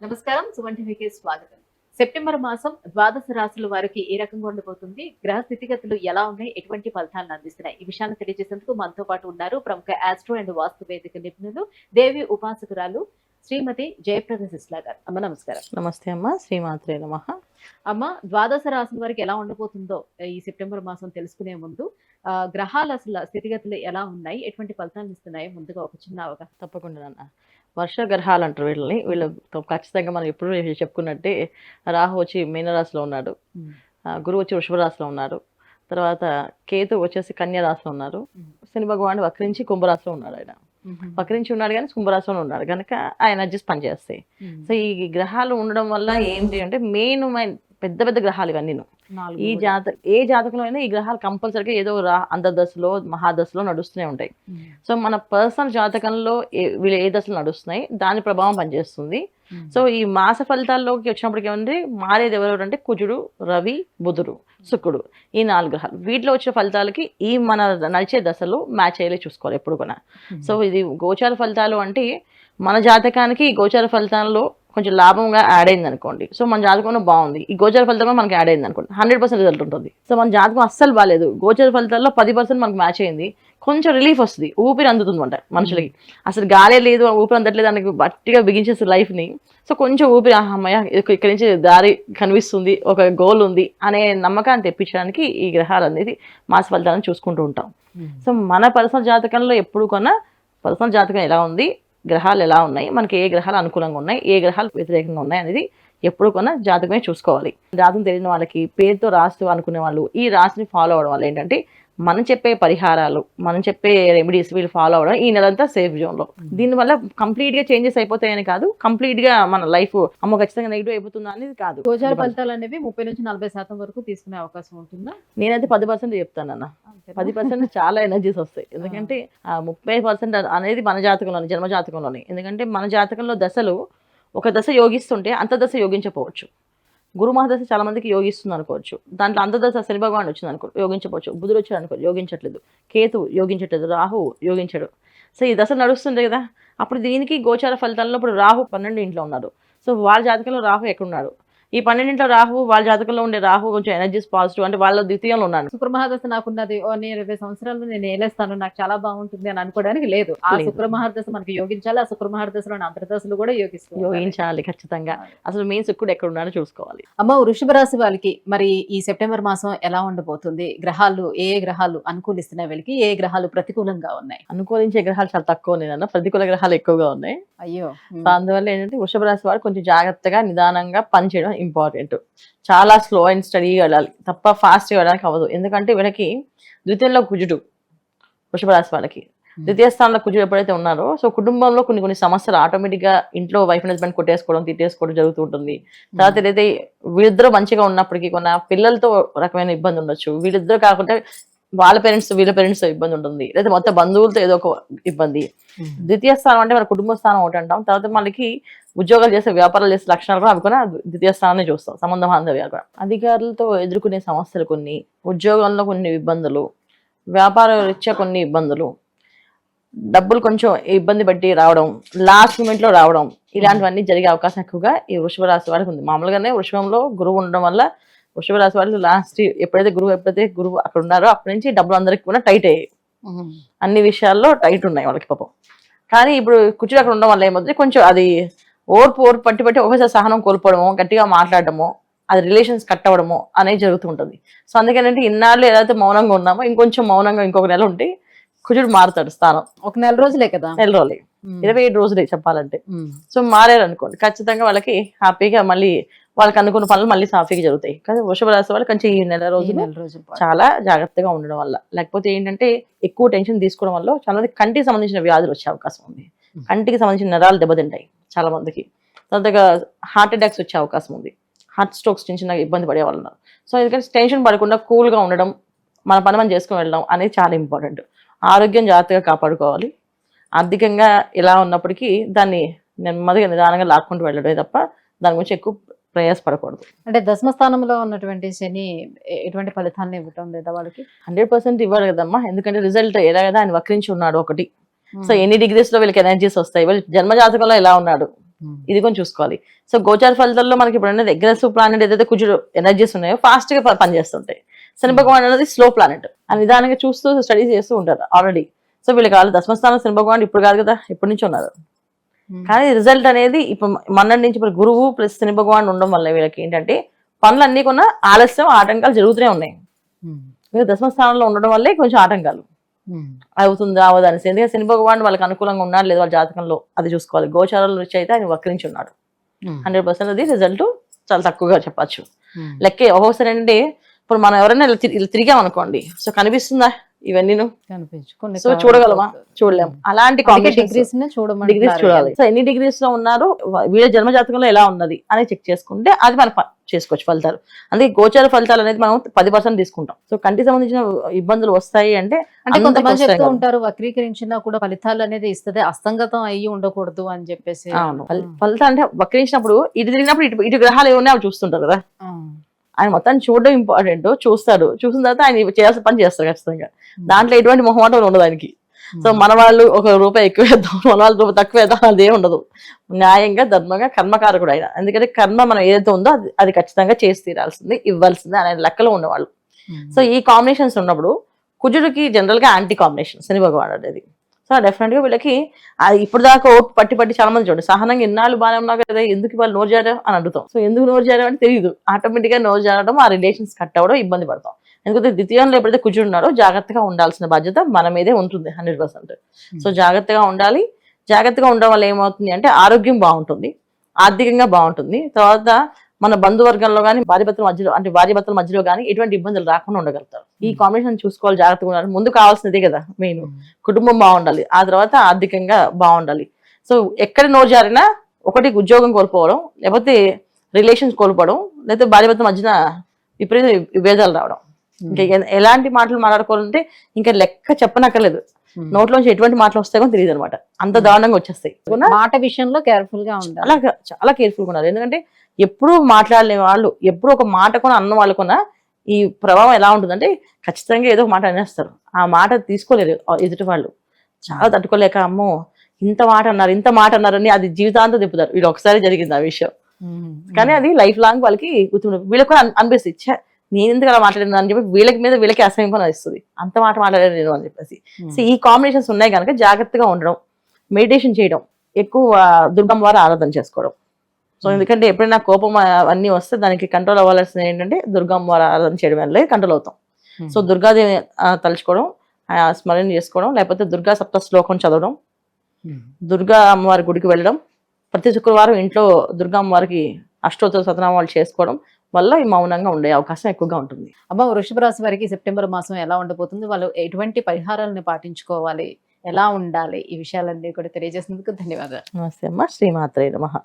నమస్కారం, సుమన్ టీవీకి స్వాగతం. సెప్టెంబర్ మాసం ద్వాదశ రాశుల వారికి ఏ రకంగా ఉండబోతుంది, గ్రహ స్థితిగతులు ఎలా ఉన్నాయి, ఎటువంటి ఫలితాలను అందిస్తున్నాయి, ఈ విషయాన్ని తెలియజేసేందుకు మనతో పాటు ఉన్నారు ప్రముఖ ఆస్ట్రో అండ్ వాస్తు వేదిక నిపుణులు, దేవి ఉపాసకురాలు శ్రీమతి జయప్రద సిస్లా గారు. అమ్మ నమస్కారం. నమస్తే అమ్మ, శ్రీమాత్రే నమః. అమ్మ, ద్వాదశ రాశుల వారికి ఎలా ఉండబోతుందో ఈ సెప్టెంబర్ మాసం తెలుసుకునే ముందు గ్రహాల అసలు స్థితిగతులు ఎలా ఉన్నాయి, ఎటువంటి ఫలితాలను ఇస్తున్నాయో ముందుగా ఒక చిన్న అవగాహన. తప్పకుండా నాన్న. వర్ష గ్రహాలు అంటారు వీళ్ళని. వీళ్ళు ఖచ్చితంగా మనం ఎప్పుడు చెప్పుకున్నట్టే రాహు వచ్చి మీనరాశిలో ఉన్నాడు, గురువు వచ్చి వృషభ రాశిలో ఉన్నారు, తర్వాత కేతు వచ్చేసి కన్యా రాశిలో ఉన్నారు, శని భగవానుడు వక్రించి కుంభరాశిలో ఉన్నాడు. ఆయన వక్రించి ఉన్నాడు కానీ కుంభరాశిలో ఉన్నాడు కనుక ఆ ఎనర్జీస్ పనిచేస్తాయి. సో ఈ గ్రహాలు ఉండడం వల్ల ఏంటి అంటే మెయిన్ పెద్ద పెద్ద గ్రహాలు ఇవన్నీ. ఏ జాతకంలో అయినా ఈ గ్రహాలు కంపల్సరీగా ఏదో అంతర్దశలో మహాదశలో నడుస్తూనే ఉంటాయి. సో మన పర్సనల్ జాతకంలో వీళ్ళు ఏ దశలు నడుస్తున్నాయి దాని ప్రభావం పనిచేస్తుంది. సో ఈ మాస ఫలితాల్లోకి వచ్చినప్పటికి ఏమంటే మారేది ఎవరెవరు అంటే కుజుడు, రవి, బుధుడు, శుక్రుడు, ఈ 4 గ్రహాలు. వీటిలో వచ్చే ఫలితాలకి ఈ మన నడిచే దశలు మ్యాచ్ అయ్యేలా చూసుకోవాలి ఎప్పుడు కూడా. సో ఇది గోచార ఫలితాలు అంటే మన జాతకానికి ఈ గోచార ఫలితాల్లో కొంచెం లాభంగా యాడ్ అయింది అనుకోండి, సో మన జాతకంలో బాగుంది, ఈ గోచర ఫలితంలో మనకి యాడ్ అయింది అనుకోండి 100% రిజల్ట్ ఉంటుంది. సో మన జాతకం అస్సలు బాగాలేదు, గోచర ఫలితాల్లో 10% మనకు మ్యాచ్ అయింది, కొంచెం రిలీఫ్ వస్తుంది, ఊపిరి అందుతుంది అంట మనుషులకి. అసలు గాలే లేదు, ఊపిరి అందట్లేదు, దానికి గట్టిగా బిగించేస్తుంది లైఫ్ని. సో కొంచెం ఊపిరి అమ్మయ్య ఇక్కడి నుంచి దారి కనిపిస్తుంది, ఒక గోల్ ఉంది అనే నమ్మకాన్ని తెప్పించడానికి ఈ గ్రహాలు అనేది మాస ఫలితాలను చూసుకుంటూ ఉంటాం. సో మన పర్సనల్ జాతకంలో ఎప్పుడు కొన్నా పర్సనల్ జాతకం ఎలా ఉంది, గ్రహాలు ఎలా ఉన్నాయి, మనకి ఏ గ్రహాలు అనుకూలంగా ఉన్నాయి, ఏ గ్రహాలు వ్యతిరేకంగా ఉన్నాయి అనేది ఎప్పుడు కొన్నా జాతకమే చూసుకోవాలి. జాతకం తెలియని వాళ్ళకి పేరుతో రాస్తూ అనుకునే వాళ్ళు ఈ రాశిని ఫాలో అవడం వల్ల ఏంటంటే మనం చెప్పే పరిహారాలు, మనం చెప్పే రెమెడీస్ వీళ్ళు ఫాలో అవడం ఈ నెలంతా సేఫ్ జోన్లో. దీనివల్ల కంప్లీట్గా చేంజెస్ అయిపోతాయని కాదు, కంప్లీట్గా మన లైఫ్ అమ్మ ఖచ్చితంగా నెగిటివ్ అయిపోతుందా అనేది కాదు. గోచార ఫలితాలు అనేవి 30 నుంచి 40% వరకు తీసుకునే అవకాశం ఉంటుందా? నేనైతే 10% చెప్తాను అన్న. 10% చాలా ఎనర్జీస్ వస్తాయి. ఎందుకంటే 30% అనేది మన జాతకంలోనే, జన్మ జాతకంలోనే. ఎందుకంటే మన జాతకంలో దశలు ఒక దశ యోగిస్తుంటే అంత దశ యోగించకపోవచ్చు. గురు మహాదశ చాలా మందికి యోగిస్తుంది అనుకోవచ్చు, దాంట్లో అంతర్దశ శని భగవాన్ వచ్చింది అనుకో యోగించవచ్చు, బుధుడు వచ్చాడు అనుకో యోగించట్లేదు, కేతు యోగించట్లేదు, రాహు యోగించడు. సో ఈ దశ నడుస్తుంది కదా, అప్పుడు దీనికి గోచార ఫలితాల్లో ఇప్పుడు రాహు 12 ఇంట్లో ఉన్నారు. సో వాళ్ళ జాతకంలో రాహు ఎక్కడున్నాడు, ఈ 12 ఇంట్లో రాహు, వాళ్ళ జాతకంలో ఉండే రాహు కొంచెం ఎనర్జీస్ పాజిటివ్ అంటే వాళ్ళ ద్వితీయంలో ఉన్నాను. శుక్ర మహాదశ నాకున్నది నేను 20 సంవత్సరాలు నేను ఏలేస్తాను, నాకు చాలా బాగుంటుంది అని అనుకోవడానికి లేదు. ఆ శుక్ర మహాదశ మనకి యోగించాలి, ఆ శుక్ర మహాదశలోని అంతర్దశలు కూడా యోగించాలి ఖచ్చితంగా. అసలు మెయిన్ శుక్రుడు ఎక్కడ ఉన్నాడో చూసుకోవాలి. అమ్మ, వృషభ రాశి వాళ్ళకి మరి ఈ సెప్టెంబర్ మాసం ఎలా ఉండబోతుంది? గ్రహాలు ఏ గ్రహాలు అనుకూలిస్తున్నాయి వీళ్ళకి, ఏ గ్రహాలు ప్రతికూలంగా ఉన్నాయి? అనుకూలించే గ్రహాలు చాలా తక్కువ ఉన్నాయి, ప్రతికూల గ్రహాలు ఎక్కువగా ఉన్నాయి. అయ్యో. అందువల్ల ఏంటంటే వృషభ రాశి వాడు కొంచెం జాగ్రత్తగా నిదానంగా పనిచేయడం ఇంపార్టెంట్. చాలా స్లో అండ్ స్టడీగా వెళ్ళాలి తప్ప ఫాస్ట్గా వెళ్ళడానికి అవ్వదు. ఎందుకంటే వీళ్ళకి ద్వితీయంలో కుజుడు, వృషభ రాశి వాళ్ళకి ద్వితీయ స్థానంలో కుజుడు ఎప్పుడైతే ఉన్నారో, సో కుటుంబంలో కొన్ని సమస్యలు ఆటోమేటిక్గా ఇంట్లో వైఫ్ అండ్ హస్బెండ్ కొట్టేసుకోవడం, తిట్టేసుకోవడం జరుగుతూ ఉంటుంది. తర్వాత ఏదైతే వీళ్ళిద్దరూ మంచిగా ఉన్నప్పటికీ కొన్న పిల్లలతో రకమైన ఇబ్బంది ఉండొచ్చు, వీళ్ళిద్దరు కాకుండా వాళ్ళ పేరెంట్స్ వీళ్ళ పేరెంట్స్ ఇబ్బంది ఉంటుంది, లేదా మొత్తం బంధువులతో ఏదో ఒక ఇబ్బంది. ద్వితీయ స్థానం అంటే మన కుటుంబ స్థానం ఒకటి అంటాం. తర్వాత మనకి ఉద్యోగాలు చేసే, వ్యాపారాలు చేసే లక్షణాలు కూడా అవి కూడా ద్వితీయ స్థానాన్ని చూస్తాం. సంబంధ బాంధవ్యాలు కూడా, అధికారులతో ఎదుర్కొనే సమస్యలు కొన్ని, ఉద్యోగంలో కొన్ని ఇబ్బందులు, వ్యాపార రీత్యా కొన్ని ఇబ్బందులు, డబ్బులు కొంచెం ఇబ్బంది పట్టి రావడం, లాస్ట్ మూమెంట్ లో రావడం, ఇలాంటివన్నీ జరిగే అవకాశం ఎక్కువగా ఈ వృషభ రాశి వారికి ఉంది. మామూలుగానే వృషభంలో గురువు ఉండడం వల్ల వృషభ రాశి వాళ్ళు లాస్ట్ ఎప్పుడైతే గురువు అక్కడ ఉన్నారో అప్పటి నుంచి డబ్బులు అందరికి కూడా టైట్ అయ్యాయి, అన్ని విషయాల్లో టైట్ ఉన్నాయి వాళ్ళకి పాపం. కానీ ఇప్పుడు కుర్చీలు అక్కడ ఉండడం వల్ల ఏమవుతుంది, కొంచెం అది ఓర్పు పట్టి ఒకసారి సహనం కోల్పోవడము, గట్టిగా మాట్లాడటము, అది రిలేషన్స్ కట్ అవ్వడము అనేది జరుగుతుంటుంది. సో అందుకేనంటే ఇన్నాళ్ళు ఏదైతే మౌనంగా ఉన్నామో ఇంకొంచెం మౌనంగా ఇంకొక నెల ఉంటే కుజుడు మారుతాడు స్థానం. ఒక నెల రోజులే కదా, నెల రోజులే, 27 రోజులే చెప్పాలంటే. సో మారారు అనుకోండి, ఖచ్చితంగా వాళ్ళకి హ్యాపీగా మళ్ళీ వాళ్ళకి అనుకున్న పనులు మళ్ళీ సాఫీగా జరుగుతాయి. కానీ వృషభ రాశి వాళ్ళు కొంచెం ఈ నెల రోజులు చాలా జాగ్రత్తగా ఉండడం వల్ల, లేకపోతే ఏంటంటే ఎక్కువ టెన్షన్ తీసుకోవడం వల్ల చాలా మంది కంటికి సంబంధించిన వ్యాధులు వచ్చే అవకాశం ఉంది. కంటికి సంబంధించిన నరాలు దెబ్బతింటాయి చాలా మందికి. తర్వాత హార్ట్ అటాక్స్ వచ్చే అవకాశం ఉంది, హార్ట్ స్ట్రోక్స్ చిన్న ఇబ్బంది పడే వాళ్ళు ఉన్నారు. సో ఎందుకంటే టెన్షన్ పడకుండా కూల్గా ఉండడం, మన పని మనం చేసుకుని వెళ్ళడం అనేది చాలా ఇంపార్టెంట్. ఆరోగ్యం జాగ్రత్తగా కాపాడుకోవాలి. ఆర్థికంగా ఎలా ఉన్నప్పటికీ దాన్ని నెమ్మదిగా నిదానంగా లాక్కుంటూ వెళ్ళడమే తప్ప దాని గురించి ఎక్కువ ప్రయాసపడకూడదు. అంటే దశమ స్థానంలో ఉన్నటువంటి శని ఎటువంటి ఫలితాన్ని ఇవ్వటం లేదా వాళ్ళకి? 100% ఇవ్వడు కదమ్మా, ఎందుకంటే రిజల్ట్ ఎలాగైనా ఆయన వక్రించి ఉన్నాడు ఒకటి. సో ఎన్ని డిగ్రీస్ లో వీళ్ళకి ఎనర్జీస్ వస్తాయి, వీళ్ళు జన్మ జాతకంలో ఎలా ఉన్నాడు, ఇది కొంచెం చూసుకోవాలి. సో గోచార ఫలితాల్లో మనకి ఇప్పుడు అనేది అగ్రెసివ్ ప్లానెట్ ఏదైతే కుజుడు ఎనర్జీస్ ఉన్నాయో ఫాస్ట్ గా పనిచేస్తుంటాయి. శని భగవాన్ అనేది స్లో ప్లానెట్ అని నిదానంగా చూస్తూ స్టడీస్ చేస్తూ ఉంటారు ఆల్రెడీ. సో వీళ్ళకి వాళ్ళు దశమస్థానం శని భగవాన్ ఇప్పుడు కాదు కదా, ఎప్పటి నుంచి ఉన్నారు. కానీ రిజల్ట్ అనేది ఇప్పుడు మొన్నటి నుంచి ఇప్పుడు గురువు ప్లస్ శని భగవాన్ ఉండడం వల్ల వీళ్ళకి ఏంటంటే పనులన్నీ కొన్న ఆలస్యం ఆటంకాలు జరుగుతూనే ఉన్నాయి. వీళ్ళు దశమస్థానంలో ఉండడం వల్లే కొంచెం ఆటంకాలు అవుతుందా అవదా అనేసి. ఎందుకంటే శని భగవాన్ వాళ్ళకి అనుకూలంగా ఉన్నాడు లేదు వాళ్ళ జాతకంలో అది చూసుకోవాలి. గోచారాల నుంచి అయితే ఆయన వక్రించి ఉన్నాడు. 100% అది రిజల్ట్ చాలా తక్కువగా చెప్పచ్చు. లెక్కే ఒక్కొక్కసారి అంటే ఇప్పుడు మనం ఎవరైనా ఇలా తిరిగాం అనుకోండి, సో కనిపిస్తుందా ఇవన్నీ సో చూడగలమా, చూడలేము. అలాంటి డిగ్రీస్ డిగ్రీస్ చూడాలి. సో ఎన్ని డిగ్రీస్ లో ఉన్నారు, వీళ్ళ జన్మ జాతకంలో ఎలా ఉన్నది అని చెక్ చేసుకుంటే అది మనం చేసుకోవచ్చు ఫలితాలు. అందుకే గోచార ఫలితాలు అనేది మనం 10% తీసుకుంటాం. సో కంటికి సంబంధించిన ఇబ్బందులు వస్తాయి అంటే కొంతమంది చెప్తూ ఉంటారు వక్రీకరించినా కూడా ఫలితాలు అనేది ఇస్తుంది, అస్తంగతం అయ్యి ఉండకూడదు అని చెప్పేసి. అవును, ఫలితాలు అంటే వక్రించినప్పుడు ఇటు తిరిగినప్పుడు ఇటు గ్రహాలు ఏమన్నా అవి చూస్తుంటారు కదా. ఆయన మొత్తాన్ని చూడడం ఇంపార్టెంట్. చూస్తాడు, చూసిన తర్వాత ఆయన చేయాల్సిన పని చేస్తారు ఖచ్చితంగా. దాంట్లో ఎటువంటి మొహమాటం ఉండదు ఆయనకి. సో మన వాళ్ళు ₹1 ఎక్కువ వేద్దాం, మన వాళ్ళు ₹1 తక్కువ వేద్దాం అదే ఉండదు. న్యాయంగా ధర్మంగా కర్మకారకుడు ఆయన. ఎందుకంటే కర్మ మనం ఏదైతే ఉందో అది ఖచ్చితంగా చేసి తీరాల్సింది, ఇవ్వాల్సింది అనే లెక్కలో ఉన్నవాళ్ళు. సో ఈ కాంబినేషన్స్ ఉన్నప్పుడు కుజుడికి జనరల్ గా యాంటీ కాంబినేషన్ శని భగవాన్ అనేది. సో డెఫినెట్ గా వీళ్ళకి ఇప్పుడు దాకా ఓటు పట్టి చాలా మంది చూడండి సహనంగా ఇన్నాళ్ళు బాగానే ఉన్నా కదా, ఎందుకు వాళ్ళు నోరు జారా అని అడుగుతాం. సో ఎందుకు నోరు జారా అంటే తెలియదు, ఆటోమేటిక్ గా నోరు జారడం, ఆ రిలేషన్స్ కట్ అవ్వడం ఇబ్బంది పడతాం. ఎందుకంటే ద్వితీయంలో ఎప్పుడైతే కుజుడు ఉన్నాడో జాగ్రత్తగా ఉండాల్సిన బాధ్యత మన మీదే ఉంటుంది 100%. సో జాగ్రత్తగా ఉండాలి. జాగ్రత్తగా ఉండడం వల్ల ఏమవుతుంది అంటే ఆరోగ్యం బాగుంటుంది, ఆర్థికంగా బాగుంటుంది. తర్వాత మన బంధువర్గంలో కానీ భార్యాభర్తల మధ్యలో కానీ ఎటువంటి ఇబ్బందులు రాకుండా ఉండగలుగుతారు. ఈ కాంబినేషన్ చూసుకోవాలి, జాగ్రత్తగా ఉండాలి. ముందు కావాల్సినదే కదా మెయిన్, కుటుంబం బాగుండాలి, ఆ తర్వాత ఆర్థికంగా బాగుండాలి. సో ఎక్కడ నోరు జారినా ఒకటి ఉద్యోగం కోల్పోవడం, లేకపోతే రిలేషన్స్ కోల్పోవడం, లేకపోతే భార్యాభర్తల మధ్యన విపరీత విభేదాలు రావడం. ఇంకా ఎలాంటి మాటలు మాట్లాడుకోవాలంటే ఇంకా లెక్క చెప్పనక్కర్లేదు. నోట్లోంచి ఎటువంటి మాటలు వస్తాయో తెలియదు అనమాట, అంత దారుణంగా వచ్చేస్తాయి. మాట విషయంలో కేర్ఫుల్ గా ఉండాలి, చాలా కేర్ఫుల్ గా ఉండాలి. ఎందుకంటే ఎప్పుడు మాట్లాడలే వాళ్ళు, ఎప్పుడు ఒక మాట కొన అన్న వాళ్ళు కొన ఈ ప్రభావం ఎలా ఉంటుందంటే ఖచ్చితంగా ఏదో ఒక మాట అనేస్తారు. ఆ మాట తీసుకోలేరు ఎదుటి వాళ్ళు, చాలా తట్టుకోలేక అమ్మో ఇంత మాట అన్నారు అని అది జీవితాంతం తిప్పుతారు. వీళ్ళు ఒకసారి జరిగింది ఆ విషయం, కానీ అది లైఫ్ లాంగ్ వాళ్ళకి గుర్తుండదు. వీళ్ళకి కూడా అనిపిస్తుంది నేను ఎందుకు అలా మాట్లాడింది అని చెప్పి వీళ్ళకి అసహ్యం కూడా ఇస్తుంది, అంత మాట మాట్లాడారు నేను అని చెప్పేసి. సో ఈ కాంబినేషన్స్ ఉన్నాయి కనుక జాగ్రత్తగా ఉండడం, మెడిటేషన్ చేయడం, ఎక్కువ దుర్గమ్మ వారి ఆరాధన చేసుకోవడం. సో ఎందుకంటే ఎప్పుడైనా కోపం అన్నీ వస్తే దానికి కంట్రోల్ అవ్వాల్సింది ఏంటంటే దుర్గమ్మ వారి ఆరాధన చేయడం వల్ల కంట్రోల్ అవుతాం. సో దుర్గాదేవి తలుచుకోవడం, స్మరణ చేసుకోవడం, లేకపోతే దుర్గా సప్త శ్లోకం చదవడం, దుర్గా అమ్మవారి గుడికి వెళ్ళడం, ప్రతి శుక్రవారం ఇంట్లో దుర్గా అమ్మవారికి అష్టోత్తర శతనామాలు చేసుకోవడం వల్ల ఈ మౌనంగా ఉండే అవకాశం ఎక్కువగా ఉంటుంది. అమ్మ వృషభ రాశి వారికి సెప్టెంబర్ మాసం ఎలా ఉండబోతుంది, వాళ్ళు ఎటువంటి పరిహారాలను పాటించుకోవాలి, ఎలా ఉండాలి, ఈ విషయాలన్నీ కూడా తెలియజేసినందుకు ధన్యవాదాలు. నమస్తే అమ్మ. శ్రీమాత్రే నమః.